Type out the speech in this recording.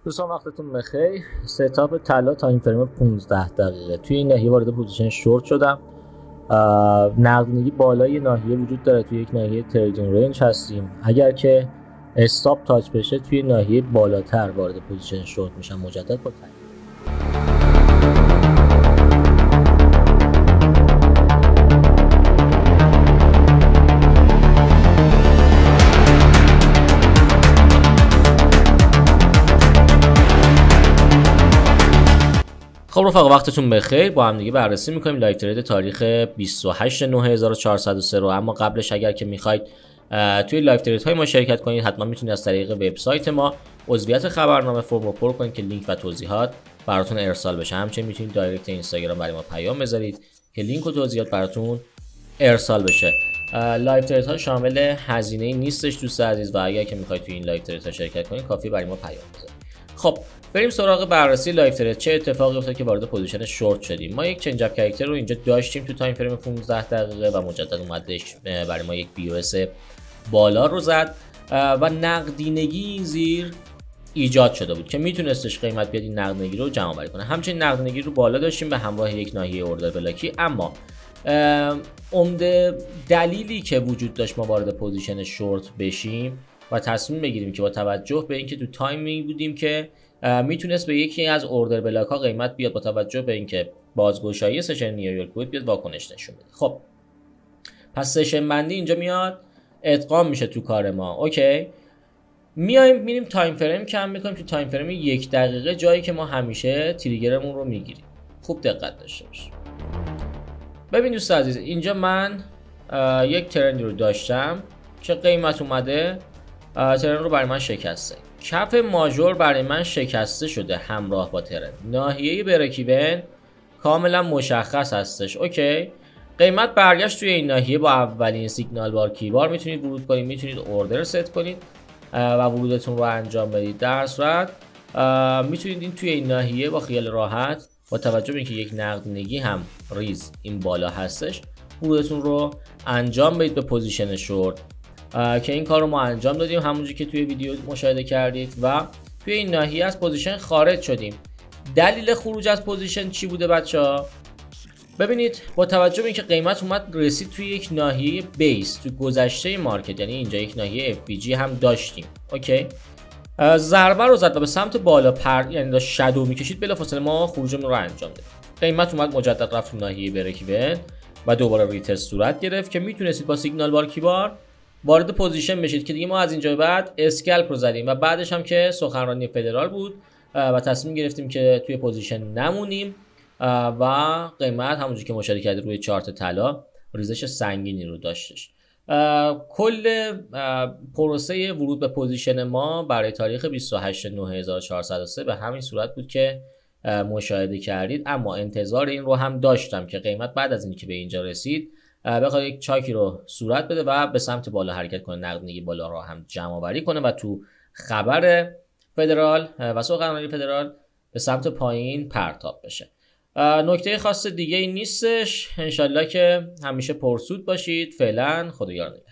دوستان وقتتون بخیر. ستاپ طلا تایم فریم 15 دقیقه. توی این ناحیه وارد پوزیشن شورت شدم. نقدینگی بالای ناحیه وجود داره. توی یک ناحیه تریدینگ رنج هستیم. اگر که استاپ تاچ بشه توی ناحیه بالاتر وارد پوزیشن شورت میشم مجدد با تایم. خب رفقا وقتتون بخیر. با هم دیگه بررسی میکنیم لایو ترید تاریخ 28/9/1403 رو. اما قبلش اگر که میخواید توی لایو ترید های ما شرکت کنید حتما میتونید از طریق وبسایت ما عضویت خبرنامه فرم رو پر کنید که لینک و توضیحات براتون ارسال بشه. همچنین میتونید دایرکت اینستاگرام برای ما پیام بذارید که لینک و توضیحات براتون ارسال بشه. لایو ترید ها شامل هزینه نیستش دوست عزیز و اگر که میخواید توی این لایو ترید ها شرکت کنید کافی برای ما پیام بذارید. خب بریم سراغ بررسی لایو ترید. چه اتفاقی افتاد که وارد پوزیشن شورت شدیم؟ ما یک چنج اپ کاراکتر رو اینجا داشتیم تو تایم فریم 15 دقیقه و مجدد اومدش برای ما یک پی او اس بالا رو زد و نقدینگی زیر ایجاد شده بود که میتونستش قیمت بیاد این نقدینگی رو جمع آوری کنه. همچنین نقدینگی رو بالا داشتیم به همراه یک ناحیه اوردر بلاکی. اما عمده دلیلی که وجود داشت ما وارد پوزیشن شورت بشیم و تصمیم بگیریم که با توجه به اینکه تو تایمی بودیم که میتونست به یکی از اوردر بلاک ها قیمت بیاد با توجه به اینکه بازگشایی سشن نیویورک بود بیاد واکنش نشون بده. خب پس سشن بندی اینجا میاد ادغام میشه تو کار ما. اوکی، میریم تایم فریم کم میکنیم تو تایم فریم 1 دقیقه، جایی که ما همیشه تریگرمون رو میگیریم. خوب دقت داشته باشید. ببین دوست عزیز، اینجا من یک ترند رو داشتم که قیمت اومده ترند رو برای من شکسته. کف ماژور برای من شکسته شده همراه با ترند. ناحیه بریک ایون کاملا مشخص هستش. اوکی، قیمت برگشت توی این ناحیه. با اولین سیگنال بار کیبار میتونید ورود کنید، میتونید اوردر ست کنید و ورودتون رو انجام بدید. در صورت میتونید این توی این ناحیه با خیال راحت با توجه به اینکه یک نقدینگی هم ریز این بالا هستش ورودتون رو انجام بدید به پوزیشن شورت که این کار رو ما انجام دادیم همونجوری که توی ویدیو مشاهده کردید و توی این ناحیه از پوزیشن خارج شدیم. دلیل خروج از پوزیشن چی بوده بچه‌ها؟ ببینید با توجه به اینکه قیمت اومد رسید توی یک ناحیه بیس تو گذشته مارکت، یعنی اینجا یک ناحیه FBG هم داشتیم. اوکی، ضربه رو زد و به سمت بالا یعنی داشت شادو میکشید. بلافاصله ما خروجمون رو انجام دادیم. قیمت اومد مجدد رفت تو ناحیه بریک ایون و دوباره ریتست صورت گرفت که میتونستید با سیگنال بار کیبار وارد پوزیشن بشید که دیگه ما از اینجا به بعد اسکلپ رو زدیم و بعدش هم که سخنرانی فدرال بود و تصمیم گرفتیم که توی پوزیشن نمونیم و قیمت همونجوری که مشاهده کردید روی چارت طلا ریزش سنگینی رو داشتش. کل پروسه ورود به پوزیشن ما برای تاریخ 28/9/1403 به همین صورت بود که مشاهده کردید. اما انتظار این رو هم داشتم که قیمت بعد از اینکه به اینجا رسید بخواد یک چاکی رو صورت بده و به سمت بالا حرکت کنه، نقدینگی بالا رو هم جمع آوری کنه و تو خبر فدرال و سخنرانی فدرال به سمت پایین پرتاب بشه. نکته خاص دیگه این نیستش. انشالله که همیشه پرسود باشید. فعلا خدا یار نگهدار.